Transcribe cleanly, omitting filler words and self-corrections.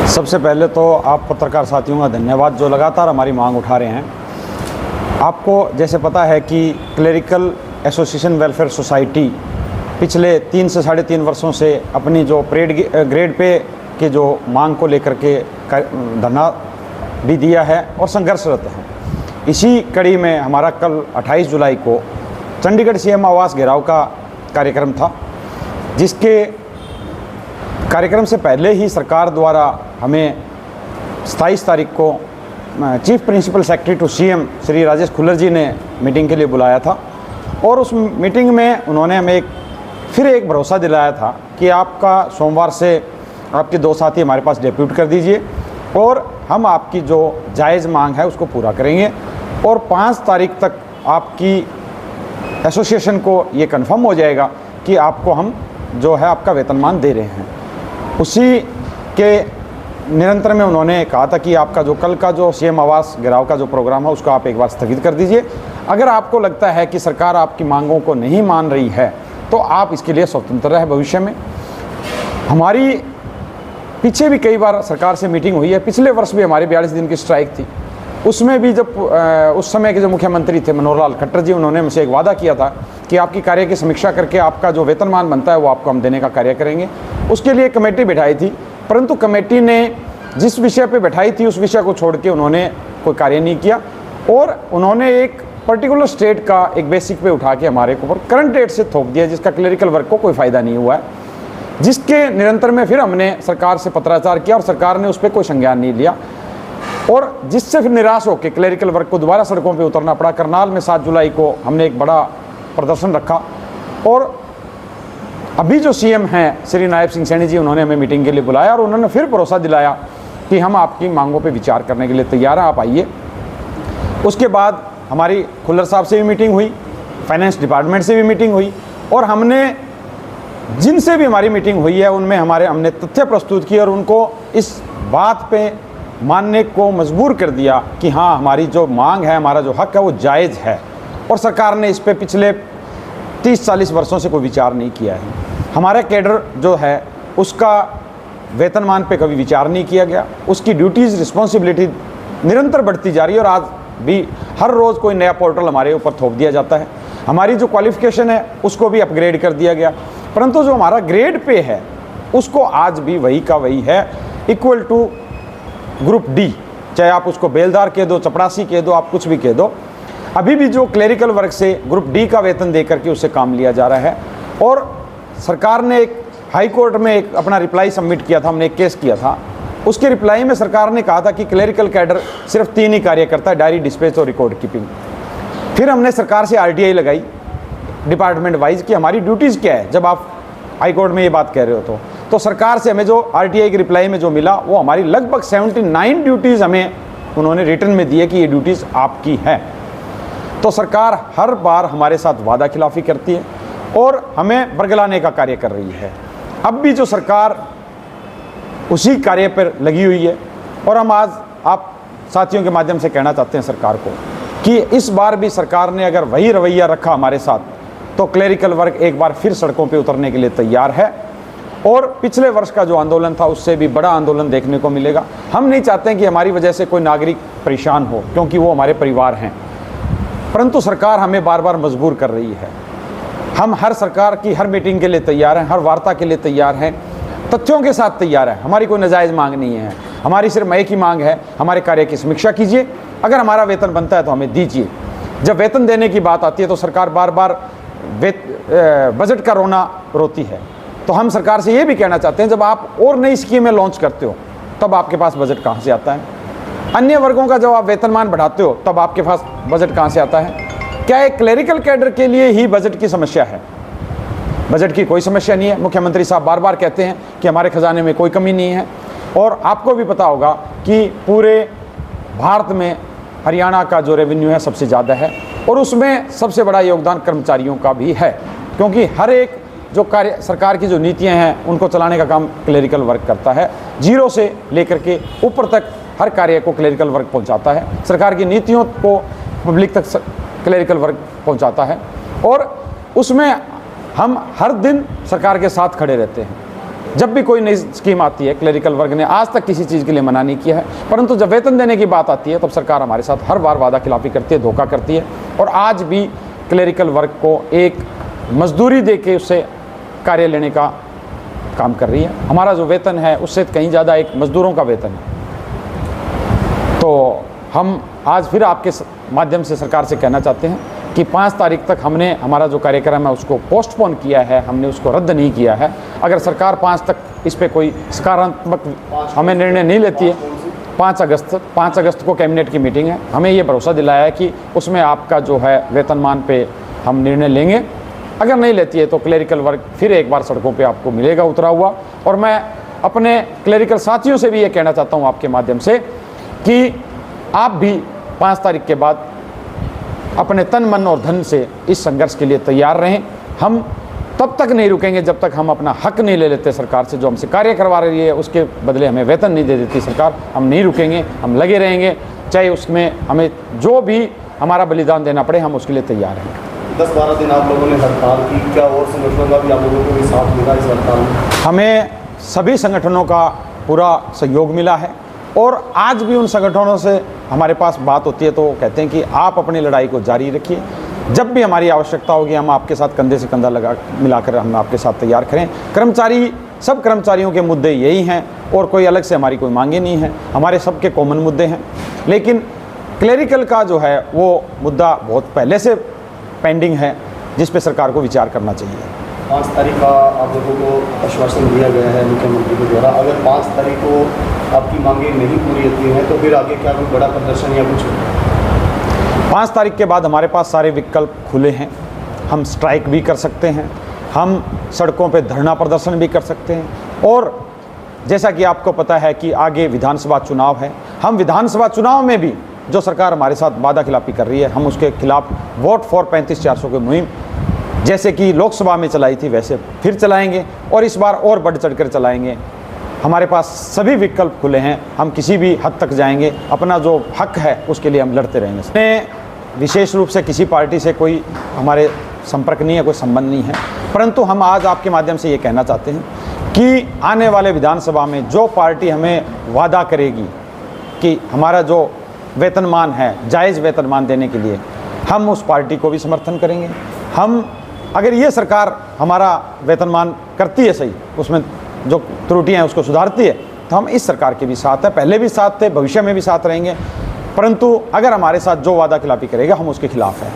सबसे पहले तो आप पत्रकार साथियों का धन्यवाद जो लगातार हमारी मांग उठा रहे हैं। आपको जैसे पता है कि क्लेरिकल एसोसिएशन वेलफेयर सोसाइटी पिछले 3 से 3.5 वर्षों से अपनी जो ग्रेड पे के जो मांग को लेकर के धरना भी दिया है और संघर्षरत है। इसी कड़ी में हमारा कल 28 जुलाई को चंडीगढ़ सीएम आवास घेराव का कार्यक्रम था, जिसके कार्यक्रम से पहले ही सरकार द्वारा हमें 27 तारीख को chief principal secretary to CM Shri Rajesh Khullar ji ने मीटिंग के लिए बुलाया था और उस मीटिंग में उन्होंने हमें फिर एक भरोसा दिलाया था कि आपका सोमवार से आपके 2 साथी हमारे पास डेप्यूट कर दीजिए और हम आपकी जो जायज़ मांग है उसको पूरा करेंगे और 5 तारीख तक आपकी एसोसिएशन को ये कंफर्म हो जाएगा कि आपको हम जो है आपका वेतनमान दे रहे हैं। उसी के निरंतर में उन्होंने कहा था कि आपका जो कल का जो सीएम आवास घेराव का जो प्रोग्राम है उसको आप एक बार स्थगित कर दीजिए। अगर आपको लगता है कि सरकार आपकी मांगों को नहीं मान रही है तो आप इसके लिए स्वतंत्र रहे भविष्य में। हमारी पीछे भी कई बार सरकार से मीटिंग हुई है। पिछले वर्ष भी हमारी 42 दिन की स्ट्राइक थी। उसमें भी जब उस समय के जो मुख्यमंत्री थे मनोहर लाल खट्टर जी, उन्होंने मुझसे एक वादा किया था कि आपकी कार्य की समीक्षा करके आपका जो वेतनमान बनता है वो आपको हम देने का कार्य करेंगे। उसके लिए कमेटी बैठाई थी, परंतु कमेटी ने जिस विषय पे बैठाई थी उस विषय को छोड़ के उन्होंने कोई कार्य नहीं किया और उन्होंने एक पर्टिकुलर स्टेट का एक बेसिक पे उठा के हमारे ऊपर करंट डेट से थोप दिया, जिसका क्लरिकल वर्क को कोई फ़ायदा नहीं हुआ है। जिसके निरंतर में फिर हमने सरकार से पत्राचार किया और सरकार ने उस पर कोई संज्ञान नहीं लिया और जिससे फिर निराश होकर क्लरिकल वर्क को दोबारा सड़कों पे उतरना पड़ा। करनाल में 7 जुलाई को हमने एक बड़ा प्रदर्शन रखा और अभी जो सीएम हैं श्री नायब सिंह सैनी जी, उन्होंने हमें मीटिंग के लिए बुलाया और उन्होंने फिर भरोसा दिलाया कि हम आपकी मांगों पे विचार करने के लिए तैयार हैं, आप आइए। उसके बाद हमारी खुल्लर साहब से भी मीटिंग हुई, फाइनेंस डिपार्टमेंट से भी मीटिंग हुई और हमने जिनसे भी हमारी मीटिंग हुई है उनमें हमने तथ्य प्रस्तुत किए और उनको इस बात पे मानने को मजबूर कर दिया कि हाँ, हमारी जो मांग है, हमारा जो हक है वो जायज़ है और सरकार ने इस पे पिछले 30-40 वर्षों से कोई विचार नहीं किया है। हमारे कैडर जो है उसका वेतनमान पे कभी विचार नहीं किया गया। उसकी ड्यूटीज़ रिस्पॉन्सिबिलिटी निरंतर बढ़ती जा रही है और आज भी हर रोज़ कोई नया पोर्टल हमारे ऊपर थोप दिया जाता है। हमारी जो क्वालिफ़िकेशन है उसको भी अपग्रेड कर दिया गया, परंतु जो हमारा ग्रेड पे है उसको आज भी वही का वही है, इक्वल टू ग्रुप डी। चाहे आप उसको बेलदार कह दो, चपरासी कह दो, आप कुछ भी कह दो, अभी भी जो क्लेरिकल वर्क से ग्रुप डी का वेतन देकर के उससे काम लिया जा रहा है। और सरकार ने एक हाई कोर्ट में एक अपना रिप्लाई सबमिट किया था, हमने एक केस किया था। उसके रिप्लाई में सरकार ने कहा था कि क्लेरिकल कैडर सिर्फ 3 ही कार्य करता है, डायरी डिस्पैच और रिकॉर्ड कीपिंग। फिर हमने सरकार से आरटीआई लगाई डिपार्टमेंट वाइज कि हमारी ड्यूटीज़ क्या है, जब आप हाई कोर्ट में ये बात कह रहे हो तो सरकार से हमें जो आरटीआई की रिप्लाई में जो मिला वो हमारी लगभग 79 ड्यूटीज़ हमें उन्होंने रिटर्न में दी है कि ये ड्यूटीज़ आपकी है। तो सरकार हर बार हमारे साथ वादा खिलाफी करती है और हमें बरगलाने का कार्य कर रही है। अब भी जो सरकार उसी कार्य पर लगी हुई है और हम आज आप साथियों के माध्यम से कहना चाहते हैं सरकार को कि इस बार भी सरकार ने अगर वही रवैया रखा हमारे साथ तो क्लेरिकल वर्क एक बार फिर सड़कों पे उतरने के लिए तैयार है और पिछले वर्ष का जो आंदोलन था उससे भी बड़ा आंदोलन देखने को मिलेगा। हम नहीं चाहते हैं कि हमारी वजह से कोई नागरिक परेशान हो, क्योंकि वो हमारे परिवार हैं, परंतु सरकार हमें बार बार मजबूर कर रही है। हम हर सरकार की हर मीटिंग के लिए तैयार हैं, हर वार्ता के लिए तैयार हैं, तथ्यों के साथ तैयार है। हमारी कोई नाजायज़ मांग नहीं है, हमारी सिर्फ एक ही मांग है, हमारे कार्य की समीक्षा कीजिए, अगर हमारा वेतन बनता है तो हमें दीजिए। जब वेतन देने की बात आती है तो सरकार बार बार बजट का रोना रोती है। तो हम सरकार से ये भी कहना चाहते हैं, जब आप और नई स्कीमें लॉन्च करते हो तब आपके पास बजट कहाँ से आता है? अन्य वर्गों का जब आप वेतनमान बढ़ाते हो तब आपके पास बजट कहाँ से आता है? क्या एक क्लेरिकल कैडर के लिए ही बजट की समस्या है? बजट की कोई समस्या नहीं है। मुख्यमंत्री साहब बार बार कहते हैं कि हमारे खजाने में कोई कमी नहीं है और आपको भी पता होगा कि पूरे भारत में हरियाणा का जो रेवेन्यू है सबसे ज़्यादा है और उसमें सबसे बड़ा योगदान कर्मचारियों का भी है, क्योंकि हर एक जो कार्य सरकार की जो नीतियां हैं उनको चलाने का काम क्लेरिकल वर्क करता है। जीरो से लेकर के ऊपर तक हर कार्य को क्लेरिकल वर्क पहुंचाता है, सरकार की नीतियों को पब्लिक तक क्लेरिकल वर्क पहुंचाता है और उसमें हम हर दिन सरकार के साथ खड़े रहते हैं। जब भी कोई नई स्कीम आती है, क्लरिकल वर्ग ने आज तक किसी चीज़ के लिए मना नहीं किया है, परंतु जब वेतन देने की बात आती है तब सरकार हमारे साथ हर बार वादा खिलाफी करती है, धोखा करती है। और आज भी क्लरिकल वर्ग को एक मजदूरी दे के उससे कार्य लेने का काम कर रही है। हमारा जो वेतन है उससे कहीं ज़्यादा एक मजदूरों का वेतन है। तो हम आज फिर आपके माध्यम से सरकार से कहना चाहते हैं कि 5 तारीख तक हमने हमारा जो कार्यक्रम है उसको पोस्टपोन किया है, हमने उसको रद्द नहीं किया है। अगर सरकार 5 तक इस पे कोई सकारात्मक हमें निर्णय नहीं लेती है, 5 अगस्त को कैबिनेट की मीटिंग है, हमें ये भरोसा दिलाया है कि उसमें आपका जो है वेतनमान पे हम निर्णय लेंगे। अगर नहीं लेती है तो क्लरिकल वर्ग फिर एक बार सड़कों पे आपको मिलेगा उतरा हुआ। और मैं अपने क्लरिकल साथियों से भी ये कहना चाहता हूँ आपके माध्यम से कि आप भी 5 तारीख के बाद अपने तन मन और धन से इस संघर्ष के लिए तैयार रहें। हम तब तक नहीं रुकेंगे जब तक हम अपना हक नहीं ले लेते सरकार से। जो हमसे कार्य करवा रही है उसके बदले हमें वेतन नहीं दे देती सरकार, हम नहीं रुकेंगे, हम लगे रहेंगे, चाहे उसमें हमें जो भी हमारा बलिदान देना पड़े, हम उसके लिए तैयार हैं। 10-12 दिन आप लोगों ने हड़ताल की, क्या और संगठनों का भी आप लोगों को भी साथ मिला इस हड़ताल में? हमें सभी संगठनों का पूरा सहयोग मिला है और आज भी उन संगठनों से हमारे पास बात होती है तो वो कहते हैं कि आप अपनी लड़ाई को जारी रखिए, जब भी हमारी आवश्यकता होगी हम आपके साथ कंधे से कंधा मिलाकर हम आपके साथ तैयार करें। कर्मचारी, सब कर्मचारियों के मुद्दे यही हैं और कोई अलग से हमारी कोई मांगे नहीं है, हमारे सबके कॉमन मुद्दे हैं। लेकिन क्लरिकल का जो है वो मुद्दा बहुत पहले से पेंडिंग है जिस पे सरकार को विचार करना चाहिए। 5 तारीख का आप लोगों को आश्वासन दिया गया है मुख्यमंत्री के द्वारा, अगर 5 तारीख को आपकी मांगें नहीं पूरी होती हैं तो फिर आगे क्या कोई बड़ा प्रदर्शन या कुछ? 5 तारीख के बाद हमारे पास सारे विकल्प खुले हैं। हम स्ट्राइक भी कर सकते हैं, हम सड़कों पे धरना प्रदर्शन भी कर सकते हैं और जैसा कि आपको पता है कि आगे विधानसभा चुनाव है, हम विधानसभा चुनाव में भी जो सरकार हमारे साथ वादा खिलाफी कर रही है हम उसके खिलाफ वोट फॉर 35-400 की मुहिम जैसे कि लोकसभा में चलाई थी वैसे फिर चलाएंगे और इस बार और बढ़ चढ़कर चलाएंगे। हमारे पास सभी विकल्प खुले हैं, हम किसी भी हद तक जाएंगे, अपना जो हक है उसके लिए हम लड़ते रहेंगे। इसमें विशेष रूप से किसी पार्टी से कोई हमारे संपर्क नहीं है, कोई संबंध नहीं है, परंतु हम आज आपके माध्यम से ये कहना चाहते हैं कि आने वाले विधानसभा में जो पार्टी हमें वादा करेगी कि हमारा जो वेतनमान है, जायज़ वेतनमान देने के लिए, हम उस पार्टी को भी समर्थन करेंगे। हम अगर ये सरकार हमारा वेतनमान करती है सही, उसमें जो त्रुटियां हैं उसको सुधारती है, तो हम इस सरकार के भी साथ हैं, पहले भी साथ थे, भविष्य में भी साथ रहेंगे। परंतु अगर हमारे साथ जो वादा खिलाफी करेगा हम उसके खिलाफ हैं।